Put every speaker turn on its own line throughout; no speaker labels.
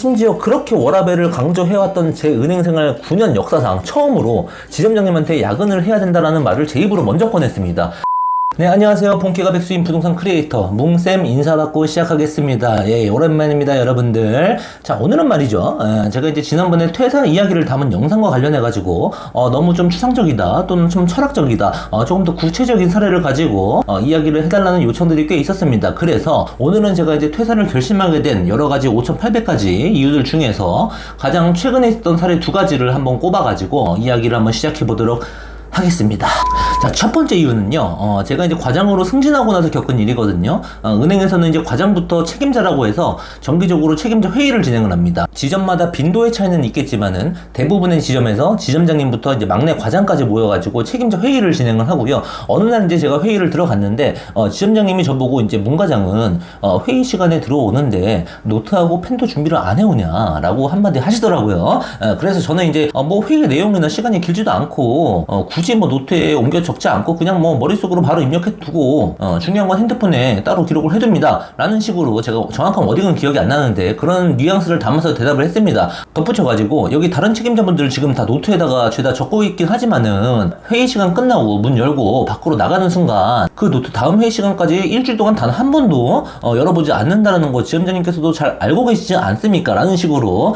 심지어 그렇게 워라밸을 강조해왔던 제 은행생활 9년 역사상 처음으로 지점장님한테 야근을 해야 된다라는 말을 제 입으로 먼저 꺼냈습니다. 네, 안녕하세요. 본캐가 백수인 부동산 크리에이터 뭉쌤 인사받고 시작하겠습니다. 예, 오랜만입니다, 여러분들. 자, 오늘은 말이죠. 제가 이제 지난번에 퇴사 이야기를 담은 영상과 관련해가지고 너무 좀 추상적이다 또는 좀 철학적이다, 조금 더 구체적인 사례를 가지고 이야기를 해달라는 요청들이 꽤 있었습니다. 그래서 오늘은 제가 이제 퇴사를 결심하게 된 여러가지 5,800가지 이유들 중에서 가장 최근에 있었던 사례 2가지를 한번 꼽아가지고 이야기를 한번 시작해보도록 하겠습니다. 자, 첫 번째 이유는요, 제가 이제 과장으로 승진하고 나서 겪은 일이거든요. 은행에서는 이제 과장부터 책임자라고 해서 정기적으로 책임자 회의를 진행을 합니다. 지점마다 빈도의 차이는 있겠지만은 대부분의 지점에서 지점장님부터 이제 막내 과장까지 모여가지고 책임자 회의를 진행을 하고요. 어느 날 이제 제가 회의를 들어갔는데, 지점장님이 저보고 이제 문 과장은 회의 시간에 들어오는데 노트하고 펜도 준비를 안 해오냐라고 한마디 하시더라고요. 그래서 저는 이제 뭐 회의 내용이나 시간이 길지도 않고 굳이 뭐 노트에 옮겨 적지 않고 그냥 뭐 머릿속으로 바로 입력해 두고 중요한 건 핸드폰에 따로 기록을 해둡니다 라는 식으로, 제가 정확한 워딩은 기억이 안 나는데 그런 뉘앙스를 담아서 대답을 했습니다. 덧붙여가지고 여기 다른 책임자분들 지금 다 노트에다가 죄다 적고 있긴 하지만은 회의 시간 끝나고 문 열고 밖으로 나가는 순간 그 노트 다음 회의 시간까지 일주일 동안 단 한 번도 열어보지 않는다는 거 지점장님께서도 잘 알고 계시지 않습니까? 라는 식으로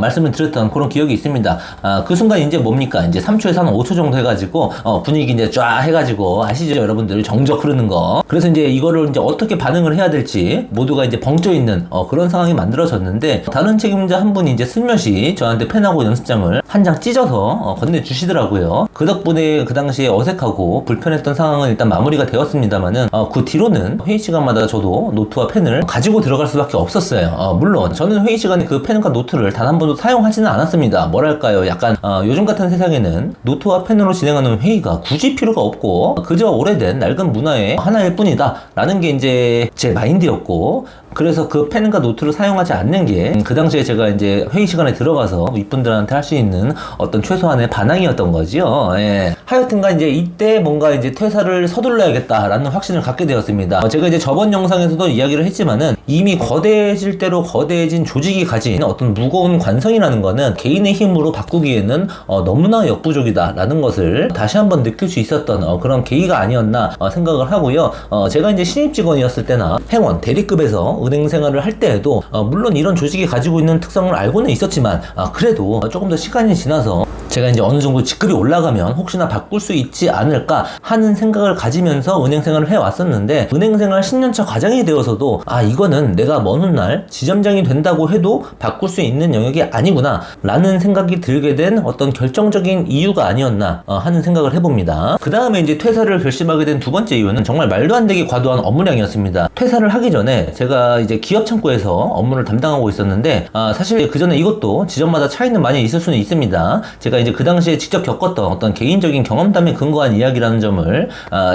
말씀을 드렸던 그런 기억이 있습니다. 그 순간 이제 뭡니까? 이제 3초에서 한 5초 정도 해가지고 분위기 이제 쫙 해가지고 아시죠, 여러분들? 정적 흐르는 거. 그래서 이제 이거를 이제 어떻게 반응을 해야 될지 모두가 이제 벙쪄 있는 그런 상황이 만들어졌는데, 다른 책임자 한 분이 이제 슬며시 저한테 펜하고 연습장을 한 장 찢어서 건네주시더라고요. 그 덕분에 그 당시에 어색하고 불편했던 상황은 일단 마무리가 되었습니다만은 그 뒤로는 회의 시간마다 저도 노트와 펜을 가지고 들어갈 수밖에 없었어요. 물론 저는 회의 시간에 그 펜과 노트를 단 한 번도 사용하지는 않았습니다. 뭐랄까요, 약간 요즘 같은 세상에는 노트와 펜으로 진행하는 회의가 굳이 필요가 없고 그저 오래된 낡은 문화의 하나일 뿐이다 라는 게 이제 제 마인드였고, 그래서 그 펜과 노트를 사용하지 않는 게 그 당시에 제가 이제 회의 시간에 들어가서 이분들한테 할 수 있는 어떤 최소한의 반항이었던 거지요. 예. 하여튼간 이제 이때 뭔가 이제 퇴사를 서둘러야겠다라는 확신을 갖게 되었습니다. 제가 이제 저번 영상에서도 이야기를 했지만은 이미 거대해질 대로 거대해진 조직이 가진 어떤 무거운 관성이라는 거는 개인의 힘으로 바꾸기에는 너무나 역부족이다라는 것을 다시 한번 느낄 수 있었던 그런 계기가 아니었나 생각을 하고요. 제가 이제 신입 직원이었을 때나 회원, 대리급에서 은행 생활을 할 때에도 물론 이런 조직이 가지고 있는 특성을 알고는 있었지만 그래도 조금 더 시간이 지나서 제가 이제 어느 정도 직급이 올라가면 혹시나 바꿀 수 있지 않을까 하는 생각을 가지면서 은행 생활을 해왔었는데, 은행 생활 10년차 과장이 되어서도 이거는 내가 어느 날 지점장이 된다고 해도 바꿀 수 있는 영역이 아니구나 라는 생각이 들게 된 어떤 결정적인 이유가 아니었나 하는 생각을 해봅니다. 그 다음에 이제 퇴사를 결심하게 된 2번째 이유는 정말 말도 안 되게 과도한 업무량이었습니다. 퇴사를 하기 전에 제가 이제 기업 창구에서 업무를 담당하고 있었는데, 사실 그 전에 이것도 지점마다 차이는 많이 있을 수는 있습니다. 제가 이제 그 당시에 직접 겪었던 어떤 개인적인 경험담에 근거한 이야기라는 점을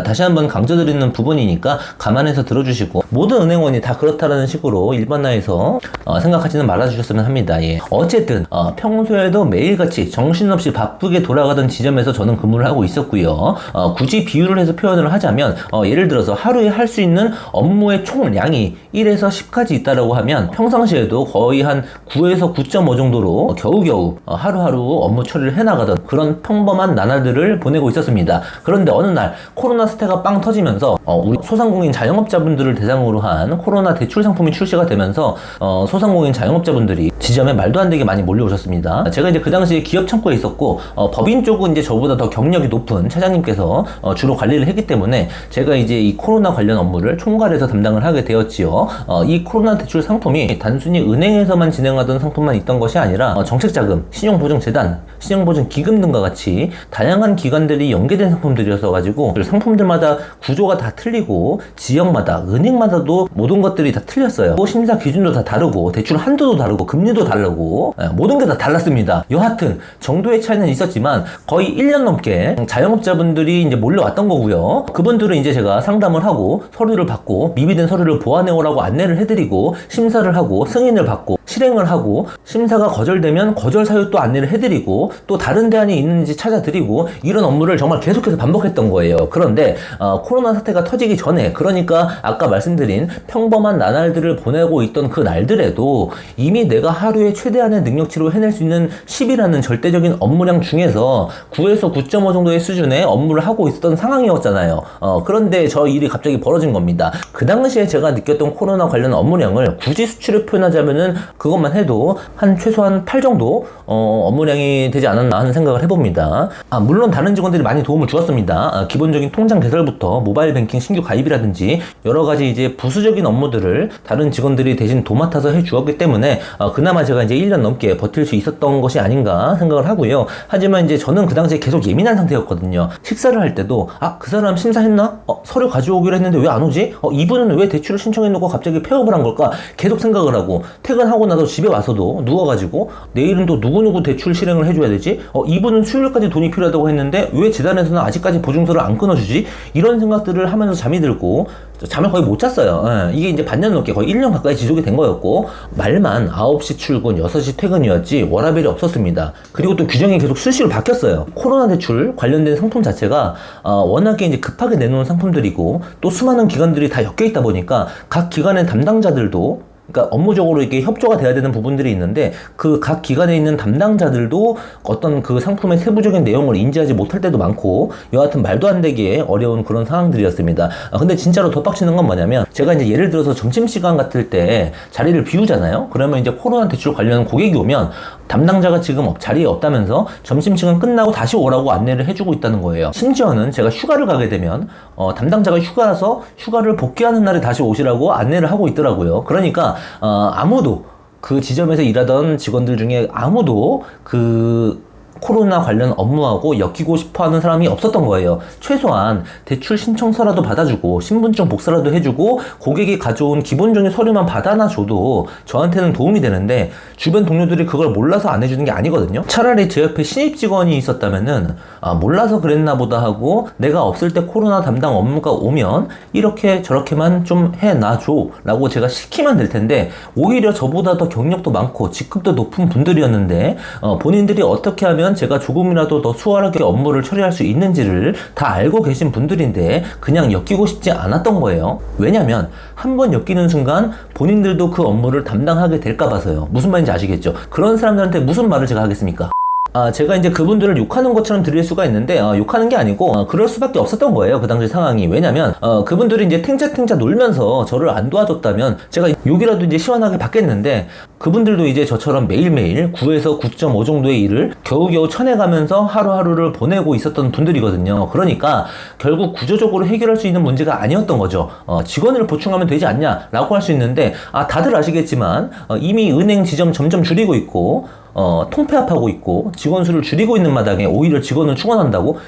다시 한번 강조드리는 부분이니까 감안해서 들어주시고, 모든 은행원이 다 그렇다라는 식으로 일반화해서 생각하지는 말아주셨으면 합니다. 예. 어쨌든 평소에도 매일같이 정신없이 바쁘게 돌아가던 지점에서 저는 근무를 하고 있었고요. 굳이 비유를 해서 표현을 하자면 예를 들어서 하루에 할 수 있는 업무의 총량이 1에서 10까지 있다라고 하면 평상시에도 거의 한 9에서 9.5 정도로 겨우겨우 하루하루 업무 처리를 해나가던 그런 평범한 나날들을 보내고 있었습니다. 그런데 어느 날 코로나 사태가 빵 터지면서 우리 소상공인 자영업자분들을 대상으로 한 코로나 대출 상품이 출시가 되면서 소상공인 자영업자분들이 지점에 말도 안 되게 많이 몰려오셨습니다. 제가 이제 그 당시에 기업 창구에 있었고 법인 쪽은 이제 저보다 더 경력이 높은 차장님께서 주로 관리를 했기 때문에 제가 이제 이 코로나 관련 업무를 총괄해서 담당을 하게 되었지요. 이 코로나 대출 상품이 단순히 은행에서만 진행하던 상품만 있던 것이 아니라 정책자금, 신용보증재단, 신용보증기금 등과 같이 다양한 기관들이 연계된 상품들이어서 가지고 상품들마다 구조가 다 틀리고 지역마다, 은행마다도 모든 것들이 다 틀렸어요. 심사 기준도 다 다르고 대출 한도도 다르고 금리도 다르고 모든 게 다 달랐습니다. 여하튼 정도의 차이는 있었지만 거의 1년 넘게 자영업자분들이 이제 몰려왔던 거고요. 그분들은 이제 제가 상담을 하고 서류를 받고 미비된 서류를 보완해오라고 안내 안내를 해드리고 심사를 하고 승인을 받고 실행을 하고 심사가 거절되면 거절 사유 또 안내를 해드리고 또 다른 대안이 있는지 찾아드리고 이런 업무를 정말 계속해서 반복했던 거예요. 그런데 코로나 사태가 터지기 전에, 그러니까 아까 말씀드린 평범한 나날들을 보내고 있던 그 날들에도 이미 내가 하루에 최대한의 능력치로 해낼 수 있는 10이라는 절대적인 업무량 중에서 9에서 9.5 정도의 수준의 업무를 하고 있었던 상황이었잖아요. 그런데 저 일이 갑자기 벌어진 겁니다. 그 당시에 제가 느꼈던 코로나 관련 업무량을 굳이 수치를 표현하자면은 그것만 해도 한 최소한 8 정도 업무량이 되지 않았나 하는 생각을 해봅니다. 물론 다른 직원들이 많이 도움을 주었습니다. 기본적인 통장 개설부터 모바일 뱅킹 신규 가입이라든지 여러 가지 이제 부수적인 업무들을 다른 직원들이 대신 도맡아서 해주었기 때문에 그나마 제가 이제 1년 넘게 버틸 수 있었던 것이 아닌가 생각을 하고요. 하지만 이제 저는 그 당시에 계속 예민한 상태였거든요. 식사를 할 때도 그 사람 심사했나? 서류 가져오기로 했는데 왜 안 오지? 이분은 왜 대출을 신청해놓고 갑자기 폐업을 한 걸까? 계속 생각을 하고 퇴근하고 나서 집에 와서도 누워가지고 내일은 또 누구누구 대출 실행을 해줘야 되지? 이분은 수요일까지 돈이 필요하다고 했는데 왜 재단에서는 아직까지 보증서를 안 끊어주지? 이런 생각들을 하면서 잠이 들고 잠을 거의 못 잤어요. 이게 이제 반년 넘게 거의 1년 가까이 지속이 된 거였고 말만 9시 출근, 6시 퇴근이었지 워라밸이 없었습니다. 그리고 또 규정이 계속 수시로 바뀌었어요. 코로나 대출 관련된 상품 자체가 워낙에 이제 급하게 내놓은 상품들이고 또 수많은 기관들이 다 엮여 있다 보니까 각 기관의 담당자들도, 그러니까 업무적으로 이렇게 협조가 돼야 되는 부분들이 있는데 그 각 기관에 있는 담당자들도 어떤 그 상품의 세부적인 내용을 인지하지 못할 때도 많고 여하튼 말도 안 되게 어려운 그런 상황들이었습니다. 근데 진짜로 더 빡치는 건 뭐냐면 제가 이제 예를 들어서 점심시간 같을 때 자리를 비우잖아요. 그러면 이제 코로나 대출 관련 고객이 오면 담당자가 지금 자리에 없다면서 점심시간 끝나고 다시 오라고 안내를 해주고 있다는 거예요. 심지어는 제가 휴가를 가게 되면 담당자가 휴가라서 휴가를 복귀하는 날에 다시 오시라고 안내를 하고 있더라고요. 그러니까 아무도 그 지점에서 일하던 직원들 중에 아무도 그 코로나 관련 업무하고 엮이고 싶어하는 사람이 없었던 거예요. 최소한 대출 신청서라도 받아주고 신분증 복사라도 해주고 고객이 가져온 기본적인 서류만 받아놔줘도 저한테는 도움이 되는데 주변 동료들이 그걸 몰라서 안 해주는 게 아니거든요. 차라리 제 옆에 신입 직원이 있었다면은 몰라서 그랬나 보다 하고 내가 없을 때 코로나 담당 업무가 오면 이렇게 저렇게만 좀 해놔줘 라고 제가 시키면 될 텐데 오히려 저보다 더 경력도 많고 직급도 높은 분들이었는데 본인들이 어떻게 하면 제가 조금이라도 더 수월하게 업무를 처리할 수 있는지를 다 알고 계신 분들인데 그냥 엮이고 싶지 않았던 거예요. 왜냐면 한번 엮이는 순간 본인들도 그 업무를 담당하게 될까 봐서요. 무슨 말인지 아시겠죠? 그런 사람들한테 무슨 말을 제가 하겠습니까? 제가 이제 그분들을 욕하는 것처럼 들릴 수가 있는데 욕하는 게 아니고 그럴 수밖에 없었던 거예요. 그 당시 상황이. 왜냐면 그분들이 이제 탱자탱자 놀면서 저를 안 도와줬다면 제가 욕이라도 이제 시원하게 받겠는데 그분들도 이제 저처럼 매일매일 9에서 9.5 정도의 일을 겨우겨우 쳐내가면서 하루하루를 보내고 있었던 분들이거든요. 그러니까 결국 구조적으로 해결할 수 있는 문제가 아니었던 거죠. 직원을 보충하면 되지 않냐라고 할 수 있는데 다들 아시겠지만 이미 은행 지점 점점 줄이고 있고 통폐합하고 있고 직원 수를 줄이고 있는 마당에 오히려 직원을 충원한다고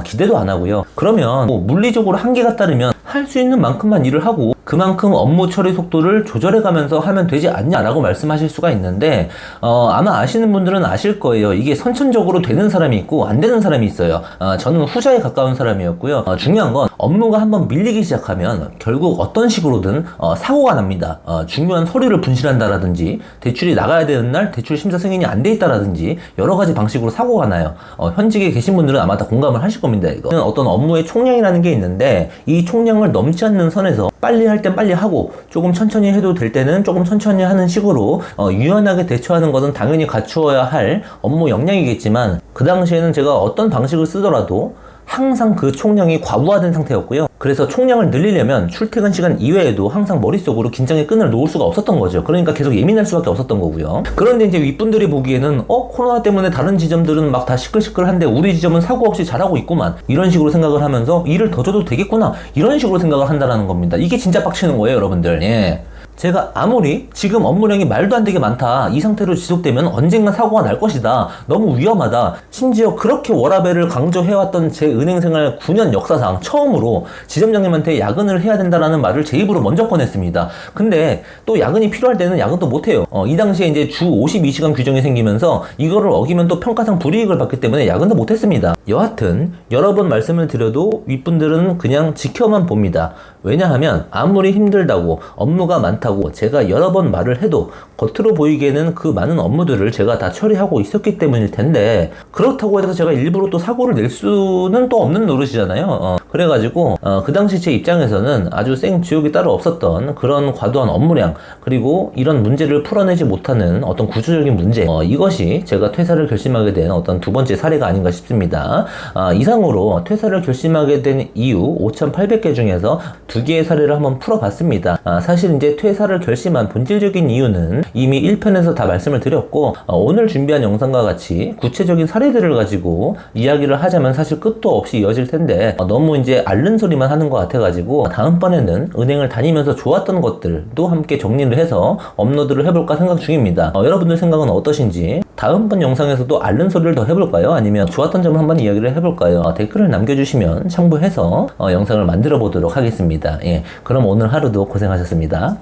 기대도 안 하고요. 그러면 물리적으로 한계가 따르면 할 수 있는 만큼만 일을 하고 그만큼 업무 처리 속도를 조절해 가면서 하면 되지 않냐라고 말씀하실 수가 있는데 아마 아시는 분들은 아실 거예요. 이게 선천적으로 되는 사람이 있고 안 되는 사람이 있어요. 저는 후자에 가까운 사람이었고요. 중요한 건 업무가 한번 밀리기 시작하면 결국 어떤 식으로든 사고가 납니다. 중요한 서류를 분실한다라든지 대출이 나가야 되는 날 대출 심사 승인이 안 돼 있다라든지 여러 가지 방식으로 사고가 나요. 현직에 계신 분들은 아마 다 공감을 하실 겁니다. 이거는 어떤 업무의 총량이라는 게 있는데 이 총량을 넘지 않는 선에서 빨리 할 땐 빨리 하고 조금 천천히 해도 될 때는 조금 천천히 하는 식으로 유연하게 대처하는 것은 당연히 갖추어야 할 업무 역량이겠지만 그 당시에는 제가 어떤 방식을 쓰더라도 항상 그 총량이 과부하된 상태였고요. 그래서 총량을 늘리려면 출퇴근 시간 이외에도 항상 머릿속으로 긴장의 끈을 놓을 수가 없었던 거죠. 그러니까 계속 예민할 수밖에 없었던 거고요. 그런데 이제 윗분들이 보기에는 코로나 때문에 다른 지점들은 막 다 시끌시끌한데 우리 지점은 사고 없이 잘하고 있구만, 이런 식으로 생각을 하면서 일을 더 줘도 되겠구나, 이런 식으로 생각을 한다는 겁니다. 이게 진짜 빡치는 거예요, 여러분들. 예. 제가 아무리 지금 업무량이 말도 안 되게 많다, 이 상태로 지속되면 언젠가 사고가 날 것이다, 너무 위험하다, 심지어 그렇게 워라밸을 강조해왔던 제 은행생활 9년 역사상 처음으로 지점장님한테 야근을 해야 된다라는 말을 제 입으로 먼저 꺼냈습니다. 근데 또 야근이 필요할 때는 야근도 못해요. 이 당시에 이제 주 52시간 규정이 생기면서 이거를 어기면 또 평가상 불이익을 받기 때문에 야근도 못했습니다. 여하튼 여러 번 말씀을 드려도 윗분들은 그냥 지켜만 봅니다. 왜냐하면 아무리 힘들다고 업무가 많다고 제가 여러 번 말을 해도 겉으로 보이기에는 그 많은 업무들을 제가 다 처리하고 있었기 때문일 텐데, 그렇다고 해서 제가 일부러 또 사고를 낼 수는 또 없는 노릇이잖아요. 그래가지고 그 당시 제 입장에서는 아주 생지옥이 따로 없었던 그런 과도한 업무량, 그리고 이런 문제를 풀어내지 못하는 어떤 구조적인 문제, 이것이 제가 퇴사를 결심하게 된 어떤 두 번째 사례가 아닌가 싶습니다. 이상으로 퇴사를 결심하게 된 이유 5,800개 중에서 두 개의 사례를 한번 풀어봤습니다. 사실 이제 퇴사를 결심한 본질적인 이유는 이미 1편에서 다 말씀을 드렸고, 오늘 준비한 영상과 같이 구체적인 사례들을 가지고 이야기를 하자면 사실 끝도 없이 이어질 텐데, 너무 이제 앓는 소리만 하는 것 같아가지고 다음번에는 은행을 다니면서 좋았던 것들도 함께 정리를 해서 업로드를 해볼까 생각 중입니다. 여러분들 생각은 어떠신지, 다음번 영상에서도 앓는 소리를 더 해볼까요? 아니면 좋았던 점을 한번 이야기를 해볼까요? 댓글을 남겨주시면 참고해서 영상을 만들어 보도록 하겠습니다. 예, 그럼 오늘 하루도 고생하셨습니다.